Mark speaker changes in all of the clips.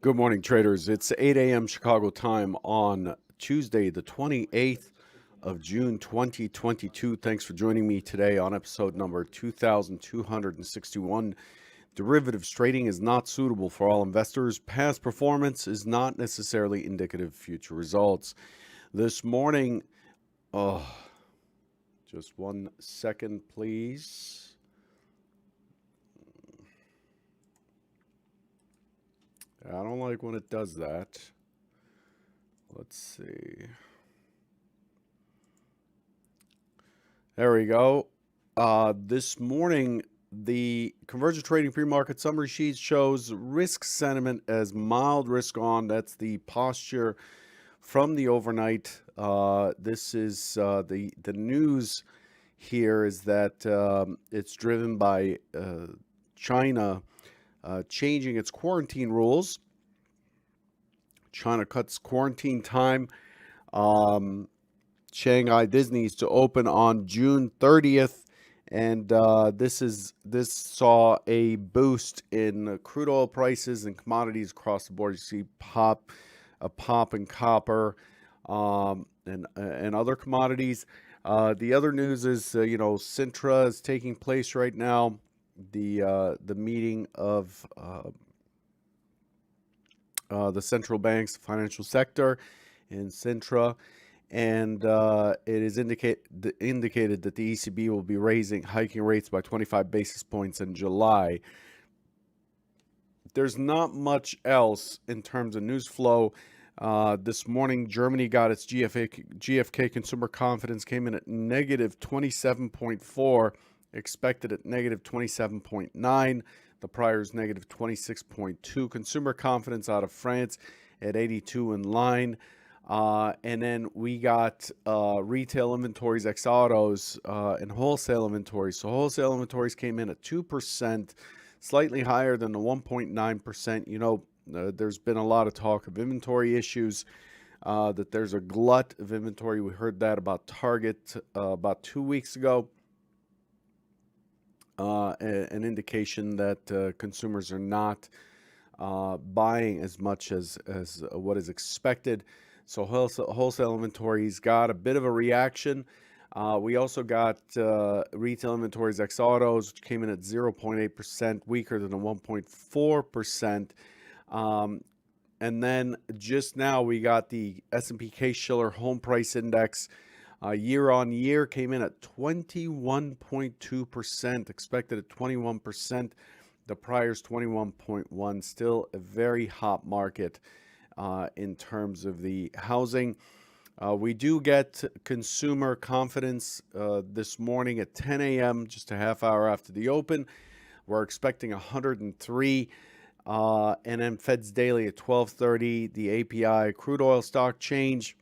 Speaker 1: Good morning, traders. It's 8 a.m. Chicago time on Tuesday, the 28th of June, 2022. Thanks for joining me today on episode number 2261. Derivatives trading is not suitable for all investors. Past performance is not necessarily indicative of future results. This morning, just 1 second, please. I don't like when it does that. Let's see. There we go. This morning, the Convergent Trading Pre-Market Summary Sheet shows risk sentiment as mild risk on. That's the posture from the overnight. This is the news here is that it's driven by China changing its quarantine rules. China cuts quarantine time. Shanghai Disney's to open on June 30th, and this saw a boost in crude oil prices and commodities across the board. You see a pop in copper and other commodities. The other news is Sintra is taking place right now. The meeting of the central banks, the financial sector in Sintra. And it is indicated that the ECB will be hiking rates by 25 basis points in July. There's not much else in terms of news flow. This morning, Germany got its GfK consumer confidence, came in at negative 27.4, expected at negative 27.9. The prior is negative 26.2. Consumer confidence out of France at 82 in line. And then we got retail inventories, ex-autos, and wholesale inventories. So wholesale inventories came in at 2%, slightly higher than the 1.9%. There's been a lot of talk of inventory issues, that there's a glut of inventory. We heard that about Target about 2 weeks ago. An indication that consumers are not buying as much as what is expected. So wholesale inventories got a bit of a reaction. We also got retail inventories, ex-autos, which came in at 0.8%, weaker than the 1.4%. And then just now we got the S&P Case-Shiller Home Price Index. Year on year came in at 21.2%, expected at 21%. The prior's 21.1%, still a very hot market in terms of the housing. We do get consumer confidence this morning at 10 a.m., just a half hour after the open. We're expecting 103. And then Fed's daily at 12:30. The API crude oil stock change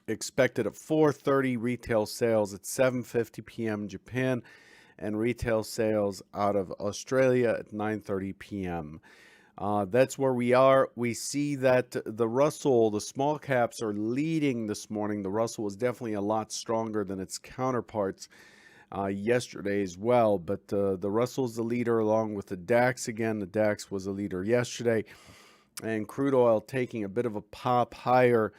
Speaker 1: expected at 4:30. Retail sales at 7:50 p.m. Japan, and retail sales out of Australia at 9:30 p.m. That's where we are. We see that the Russell, the small caps, are leading this morning. The Russell was definitely a lot stronger than its counterparts yesterday as well. But the Russell's the leader along with the DAX again. The DAX was a leader yesterday. And crude oil taking a bit of a pop higher.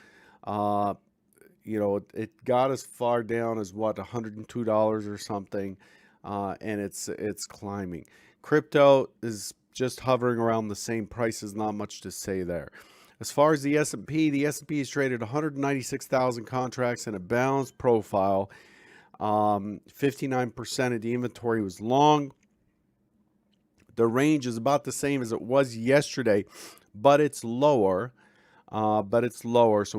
Speaker 1: It got as far down as $102 or something, and it's climbing. Crypto is just hovering around the same prices. Not much to say there. As far as the S&P has traded 196,000 contracts in a balanced profile. 59% of the inventory was long. The range is about the same as it was yesterday, but it's lower. So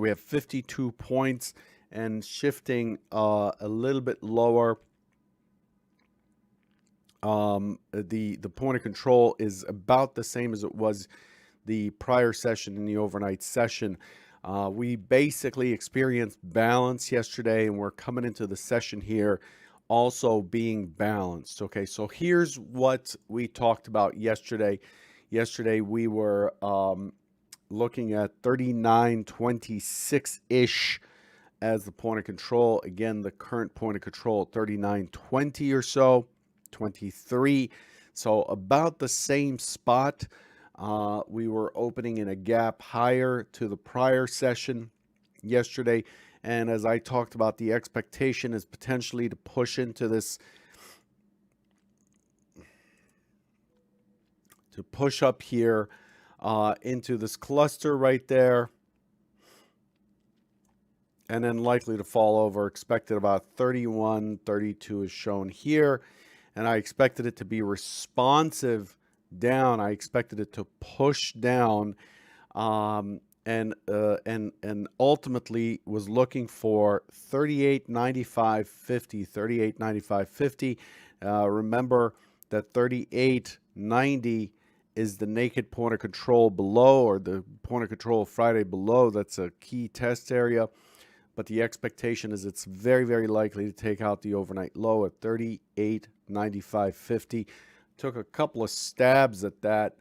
Speaker 1: we have 52 points and shifting a little bit lower. The point of control is about the same as it was the prior session in the overnight session. We basically experienced balance yesterday, and we're coming into the session here also being balanced. Okay, so here's what we talked about yesterday. Yesterday we were looking at 39.26-ish as the point of control. Again, the current point of control 39.20 or so, 23. So about the same spot. We were opening in a gap higher to the prior session yesterday. And as I talked about, the expectation is potentially to push into this, to push up here into this cluster right there, and then likely to fall over. Expected about 31, 32 is shown here. And I expected it to be responsive down. I expected it to push down, and ultimately was looking for 38.95.50, 38.95.50. Remember that 38.90 is the naked point of control below, or the point of control Friday below. That's a key test area. But the expectation is it's very, very likely to take out the overnight low at 38.95.50. Took a couple of stabs at that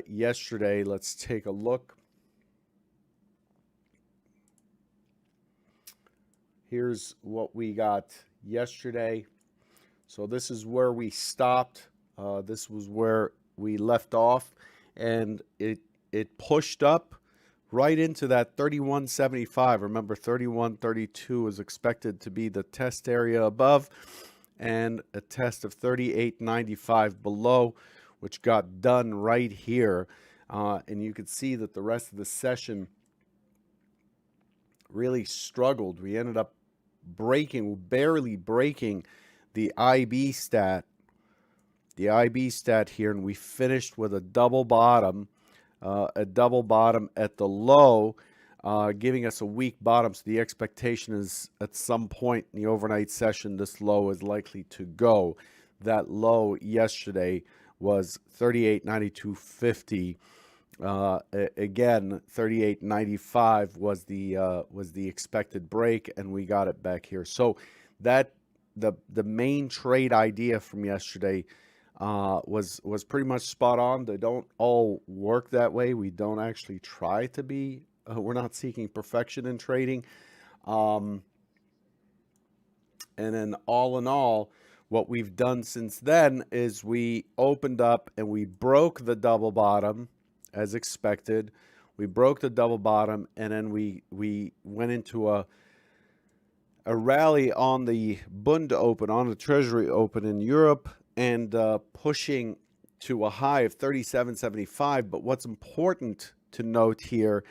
Speaker 1: yesterday. Let's take a look. Here's what we got yesterday. So this is where we stopped. This was where we left off, and it pushed up right into that 31.75. Remember, 31.32 is expected to be the test area above, and a test of 38.95 below, which got done right here. And you could see that the rest of the session really struggled. We ended up barely breaking the IB stat here, and we finished with a double bottom at the low, giving us a weak bottom. So the expectation is at some point in the overnight session, this low is likely to go. That low yesterday was 38.92.50. Again, 38.95 was the expected break, and we got it back here. So that the main trade idea from yesterday was pretty much spot on. They don't all work that way. We don't actually try to be. We're not seeking perfection in trading. And then all in all, what we've done since then is we opened up and we broke the double bottom as expected. We broke the double bottom, and then we went into a rally on the Bund open, on the Treasury open in Europe, and pushing to a high of 37.75. But what's important to note here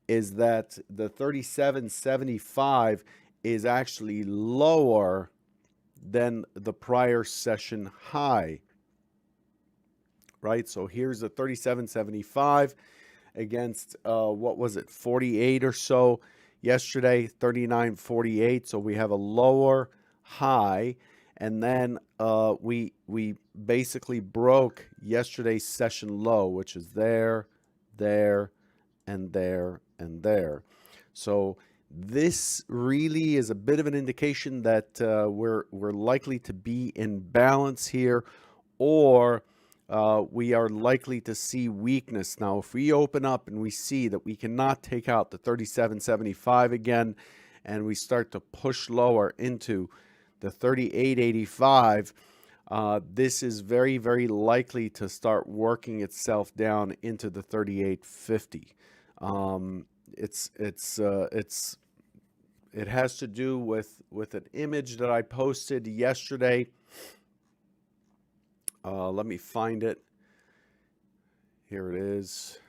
Speaker 1: is that the 37.75 is actually lower than the prior session high, right? So here's the 37.75 against what was it, 48 or so yesterday, 39.48. So we have a lower high, and then we basically broke yesterday's session low, which is there, and there, and there. So this really is a bit of an indication that we're likely to be in balance here, or we are likely to see weakness. Now, if we open up and we see that we cannot take out the 37.75 again, and we start to push lower into the 38.85, this is very, very likely to start working itself down into the 38.50. It has to do with an image that I posted yesterday. Let me find it. Here it is.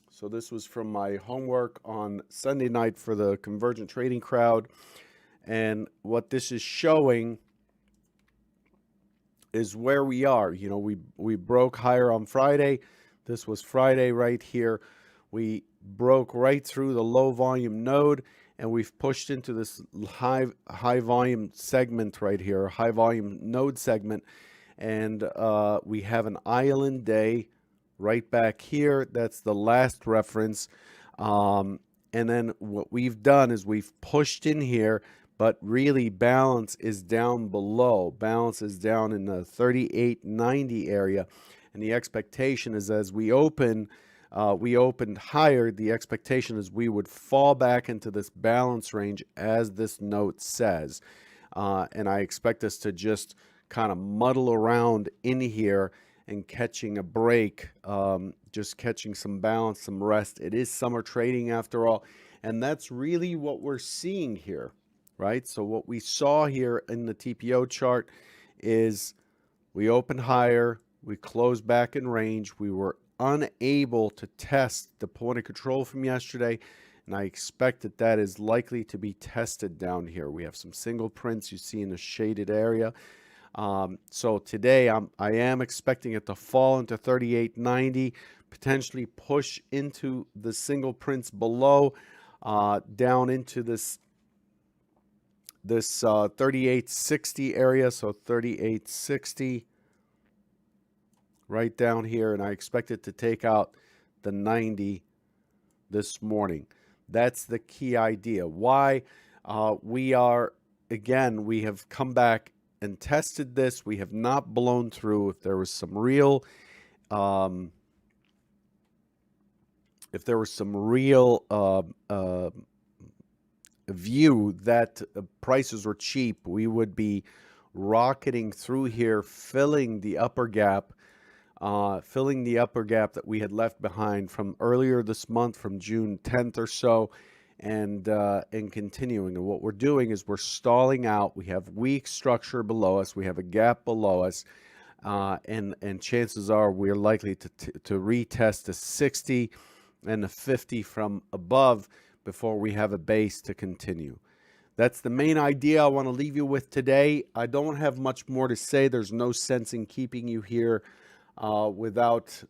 Speaker 1: So this was from my homework on Sunday night for the Convergent Trading Crowd. And what this is showing is where we are. You know, we broke higher on Friday. This was Friday right here. We broke right through the low volume node, and we've pushed into this high volume segment right here, high volume node segment. And we have an island day right back here. That's the last reference. And then what we've done is we've pushed in here, but really balance is down below. Balance is down in the 38.90 area. And the expectation is as we opened higher, the expectation is we would fall back into this balance range as this note says. And I expect us to just kind of muddle around in here and catching a break, just catching some balance, some rest. It is summer trading after all, and that's really what we're seeing here, right? So what we saw here in the TPO chart is we opened higher, we closed back in range, we were unable to test the point of control from yesterday, and I expect that that is likely to be tested down here. We have some single prints you see in the shaded area. So today I am expecting it to fall into 38.90, potentially push into the single prints below, down into this 38.60 area. So 38.60 right down here, and I expect it to take out the 90 this morning. That's the key idea. Why we have come back and tested this. We have not blown through. If there was some real view that prices were cheap, we would be rocketing through here, filling the upper gap that we had left behind from earlier this month, from June 10th or so, and continuing. And what we're doing is we're stalling out. We have weak structure below us. We have a gap below us, and chances are we're likely to retest the 60 and the 50 from above before we have a base to continue. That's the main idea I want to leave you with today. I don't have much more to say. There's no sense in keeping you here without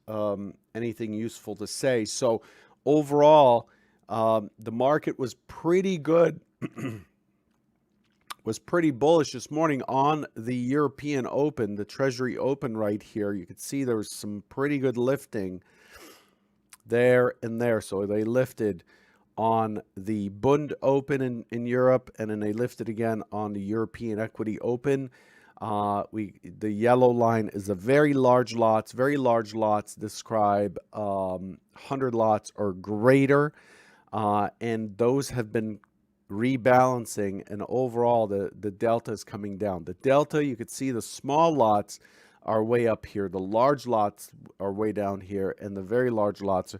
Speaker 1: anything useful to say. So overall, the market was pretty good, was pretty bullish this morning on the European Open, the Treasury Open right here. You can see there was some pretty good lifting there and there. So they lifted on the Bund Open in Europe, and then they lifted again on the European Equity Open. The yellow line is a very large lots. Very large lots describe 100 lots or greater, and those have been rebalancing, and overall the delta is coming down. The delta, you could see the small lots are way up here, the large lots are way down here, and the very large lots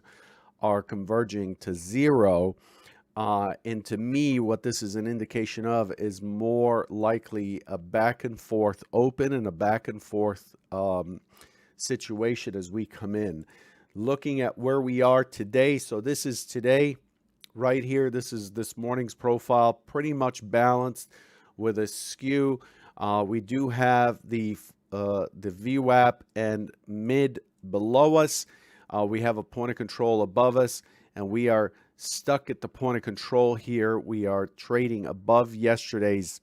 Speaker 1: are converging to zero. And to me, what this is an indication of is more likely a back and forth open and a back and forth situation as we come in. Looking at where we are today, so this is today right here. This is this morning's profile, pretty much balanced with a skew. We do have the VWAP and mid below us. We have a point of control above us, and we are stuck at the point of control here. We are trading above yesterday's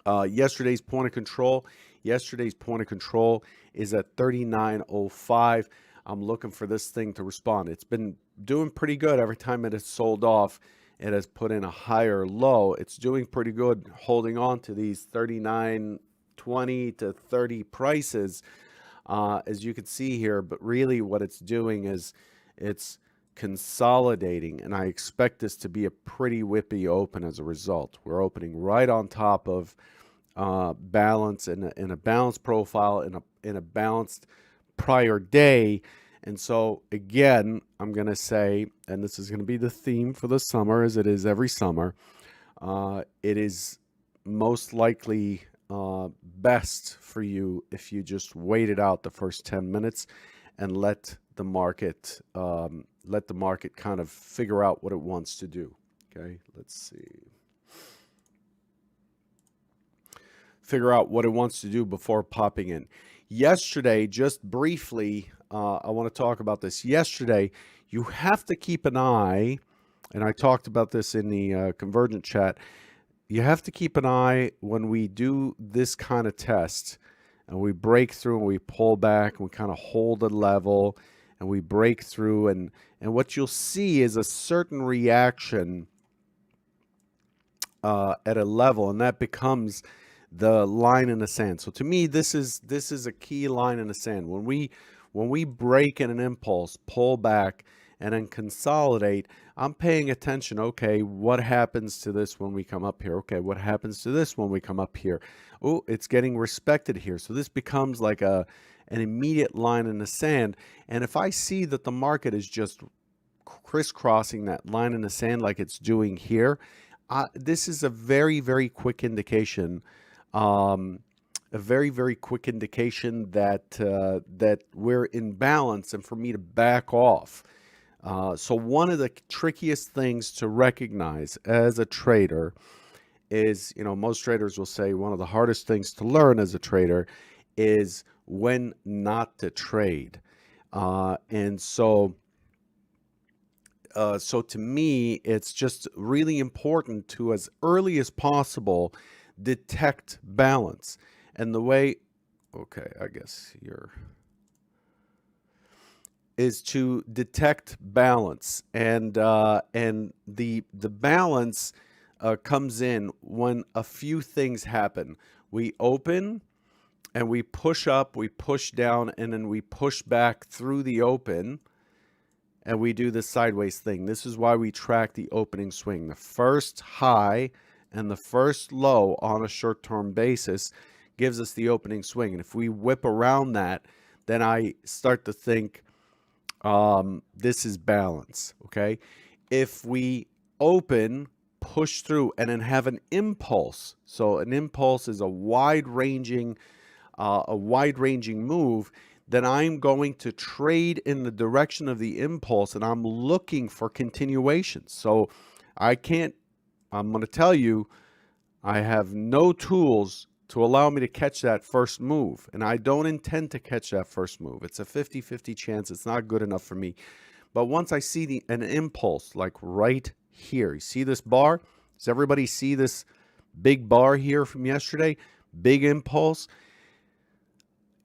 Speaker 1: point of control. Yesterday's point of control is at 39.05. I'm looking for this thing to respond. It's been doing pretty good. Every time it has sold off, it has put in a higher low. It's doing pretty good holding on to these 39.20 to 30 prices, as you can see here. But really what it's doing is it's consolidating, and I expect this to be a pretty whippy open as a result. We're opening right on top of balance in a balanced profile in a balanced prior day. And so again, I'm going to say, and this is going to be the theme for the summer as it is every summer, it is most likely best for you if you just wait it out the first 10 minutes and let the market kind of figure out what it wants to do. Okay, let's see. Figure out what it wants to do before popping in. Yesterday, just briefly, I want to talk about this. Yesterday, you have to keep an eye, and I talked about this in the Convergent chat. You have to keep an eye when we do this kind of test, and we break through and we pull back and we kind of hold a level and we break through, and what you'll see is a certain reaction at a level, and that becomes the line in the sand. So to me, this is a key line in the sand. When we break in an impulse, pull back, and then consolidate, I'm paying attention. Okay, what happens to this when we come up here? Okay, what happens to this when we come up here? Oh, it's getting respected here. So this becomes like an immediate line in the sand. And if I see that the market is just crisscrossing that line in the sand like it's doing here, this is a very, very quick indication, a very, very quick indication that we're in balance, and for me to back off. So one of the trickiest things to recognize as a trader is, most traders will say one of the hardest things to learn as a trader is when not to trade. And so to me, it's just really important to, as early as possible, detect balance. And the way, okay, I guess you're, is to detect balance, and the balance comes in when a few things happen. We open and we push up, we push down, and then we push back through the open, and we do this sideways thing. This is why we track the opening swing. The first high and the first low on a short-term basis gives us the opening swing. And if we whip around that, then I start to think this is balance, okay? If we open, push through, and then have an impulse. So an impulse is a wide-ranging move. Then I'm going to trade in the direction of the impulse, and I'm looking for continuation. So I'm going to tell you, I have no tools to allow me to catch that first move, and I don't intend to catch that first move. It's a 50-50 chance. It's not good enough for me. But once I see an impulse, like right here, you see this bar? Does everybody see this big bar here from yesterday? Big impulse.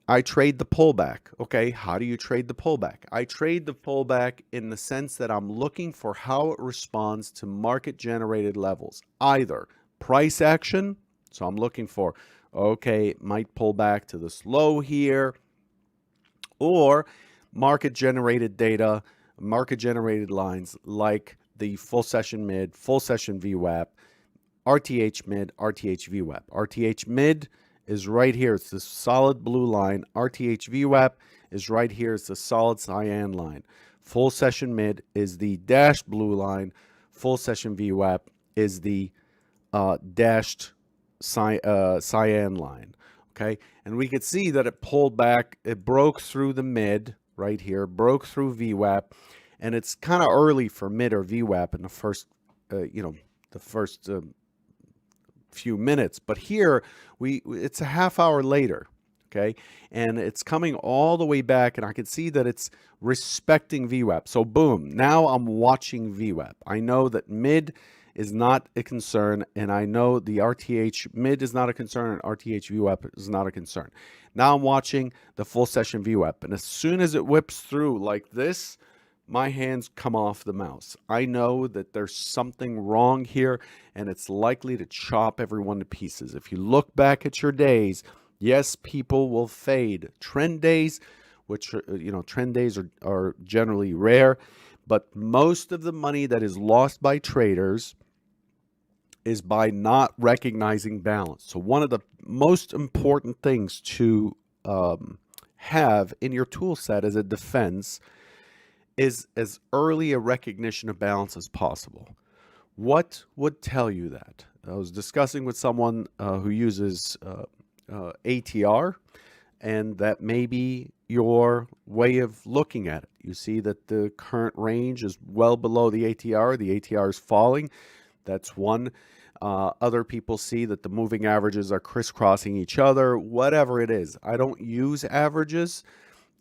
Speaker 1: I trade the pullback. Okay, how do you trade the pullback? I trade the pullback in the sense that I'm looking for how it responds to market-generated levels. Either price action, so I'm looking for, okay, it might pull back to this low here, or market-generated data, market-generated lines like the full session mid, full session VWAP, RTH mid, RTH VWAP. RTH mid is right here. It's the solid blue line. RTH VWAP is right here. It's the solid cyan line. Full session mid is the dashed blue line. Full session VWAP is the dashed cyan line. Okay, and we could see that it pulled back. It broke through the mid right here, broke through VWAP, and it's kind of early for mid or VWAP in the first, few minutes. But here it's a half hour later, okay, and it's coming all the way back, and I can see that it's respecting VWAP. So boom, now I'm watching VWAP. I know that mid is not a concern, and I know the RTH mid is not a concern, and RTH VWAP is not a concern. Now I'm watching the full session VWAP, and as soon as it whips through like this, my hands come off the mouse. I know that there's something wrong here, and it's likely to chop everyone to pieces. If you look back at your days, yes, people will fade. Trend days, which trend days are generally rare, but most of the money that is lost by traders is by not recognizing balance. So one of the most important things to have in your tool set as a defense is as early a recognition of balance as possible. What would tell you that? I was discussing with someone who uses ATR, and that may be your way of looking at it. You see that the current range is well below the ATR. The ATR is falling. That's one. Other people see that the moving averages are crisscrossing each other, whatever it is. I don't use averages,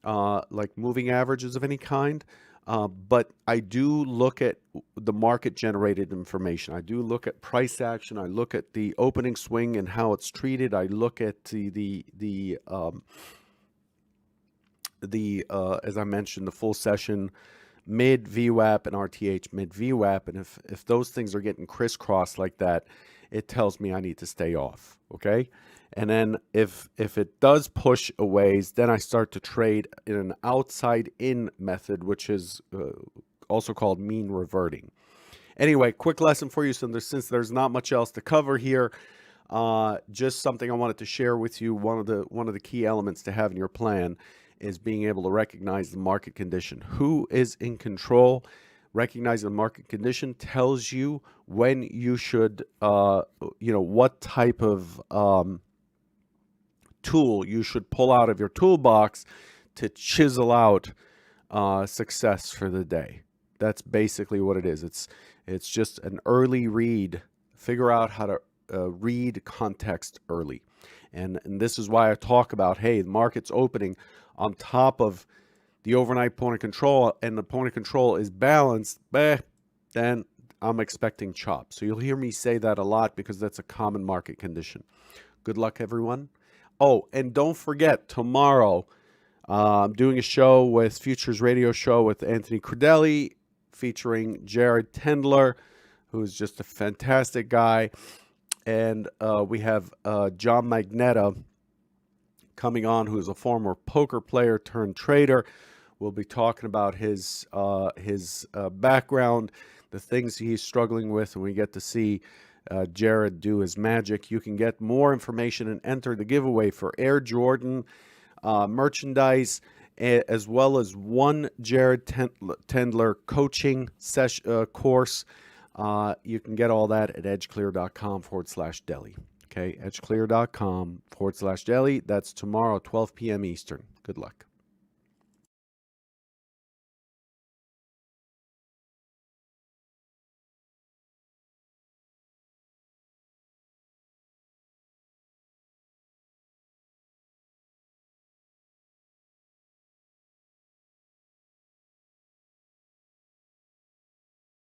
Speaker 1: like moving averages of any kind, but I do look at the market-generated information. I do look at price action. I look at the opening swing and how it's treated. I look at the as I mentioned, the full session mid VWAP and RTH mid VWAP, and if those things are getting crisscrossed like that, it tells me I need to stay off. Okay, and then if it does push a ways, then I start to trade in an outside in method, which is also called mean reverting. Anyway, quick lesson for you. Since there's not much else to cover here, just something I wanted to share with you. One of the key elements to having your plan is being able to recognize the market condition. Who is in control? Recognizing the market condition tells you when you should, what type of tool you should pull out of your toolbox to chisel out success for the day. That's basically what it is. It's just an early read. Figure out how to read context early. And this is why I talk about, hey, the market's opening on top of the overnight point of control, and the point of control is balanced, then I'm expecting chop. So you'll hear me say that a lot because that's a common market condition. Good luck, everyone. Oh, and don't forget, tomorrow, I'm doing a show with Futures Radio Show with Anthony Crudeli, featuring Jared Tendler, who's just a fantastic guy. And we have John Magnetta coming on, who's a former poker player turned trader. We'll be talking about his background, the things he's struggling with, and we get to see Jared do his magic. You can get more information and enter the giveaway for Air Jordan merchandise, as well as one Jared Tendler coaching course. You can get all that at edgeclear.com/deli. Okay, edgeclear.com/deli. That's tomorrow, 12 p.m. Eastern. Good luck.